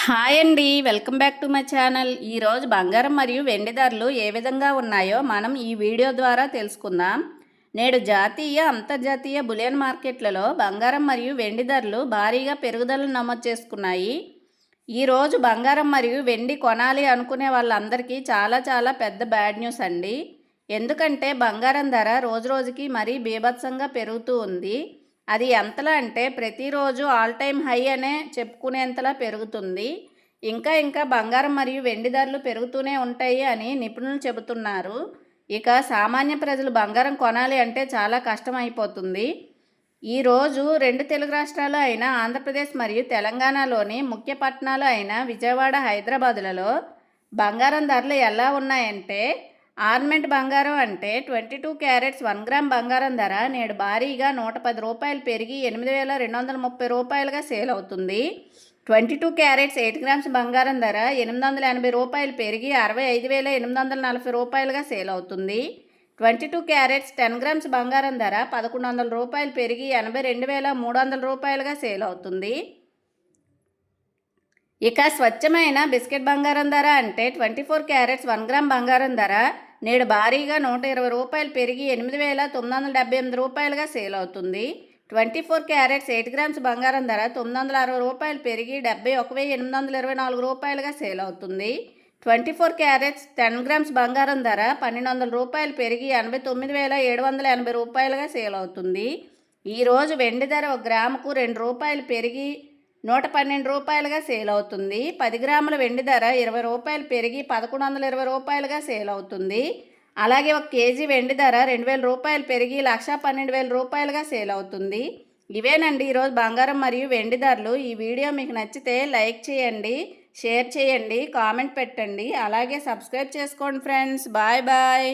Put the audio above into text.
Hi అండి, welcome back to my channel. ఈరోజు బంగారం మరియు వెండి ధరలు ఏ విధంగా ఉన్నాయో మనం ఈ వీడియో ద్వారా తెలుసుకుందాం. నేడు జాతీయ అంతర్జాతీయ బులియన్ మార్కెట్లలో బంగారం మరియు వెండి ధరలు భారీగా పెరుగుదలను నమోదు చేసుకున్నాయి. ఈరోజు బంగారం మరియు వెండి కొనాలి అనుకునే వాళ్ళందరికీ చాలా పెద్ద బ్యాడ్ న్యూస్ అండి. ఎందుకంటే బంగారం ధర రోజురోజుకి మరీ బీభత్సంగా పెరుగుతూ ఉంది. అది ఎంతలా అంటే ప్రతిరోజు ఆల్ టైమ్ హై అనే చెప్పుకునేంతలా పెరుగుతుంది. ఇంకా బంగారం మరియు వెండి ధరలు పెరుగుతూనే ఉంటాయి అని నిపుణులు చెబుతున్నారు. ఇక సామాన్య ప్రజలు బంగారం కొనాలి అంటే చాలా కష్టమైపోతుంది. ఈరోజు రెండు తెలుగు రాష్ట్రాలు అయిన ఆంధ్రప్రదేశ్ మరియు తెలంగాణలోని ముఖ్య పట్టణాలు అయిన విజయవాడ, హైదరాబాదులలో బంగారం ధరలు ఎలా ఉన్నాయంటే, ఆర్నమెంట్ బంగారం అంటే 22 క్యారెట్స్ 1 గ్రామ్ బంగారం ధర నేడు భారీగా ₹110 పెరిగి ₹8,230గా సేల్ అవుతుంది. 22 క్యారెట్స్ 8 గ్రామ్స్ బంగారం ధర ₹880 పెరిగి ₹65,840గా సేల్ అవుతుంది. 22 క్యారెట్స్ 10 గ్రామ్స్ బంగారం ధర ₹1,100 పెరిగి ₹82,300గా సేల్ అవుతుంది. ఇక స్వచ్ఛమైన బిస్కెట్ బంగారం ధర అంటే 24 క్యారెట్స్ 1 గ్రామ్ బంగారం ధర నేడు భారీగా ₹120 పెరిగి ₹8,978గా సేల్ అవుతుంది. 24 క్యారెట్స్ 8 గ్రామ్స్ బంగారం ధర ₹960 పెరిగి ₹71,824గా సేల్ అవుతుంది. 24 క్యారెట్స్ 10 గ్రామ్స్ బంగారం ధర ₹1,200 పెరిగి ₹89,780గా సేల్ అవుతుంది. ఈరోజు వెండి ధర 1 గ్రాముకు ₹2 పెరిగి ₹112గా సేల్ అవుతుంది. 10 గ్రాముల వెండి ధర ₹20 పెరిగి ₹1,120గా సేల్ అవుతుంది. అలాగే 1 కేజీ వెండి ధర ₹2,000 పెరిగి ₹1,12,000గా సేల్ అవుతుంది. ఇవేనండి ఈరోజు బంగారం మరియు వెండి ధరలు. ఈ వీడియో మీకు నచ్చితే లైక్ చేయండి, షేర్ చేయండి, కామెంట్ పెట్టండి. అలాగే సబ్స్క్రైబ్ చేసుకోండి ఫ్రెండ్స్. బాయ్.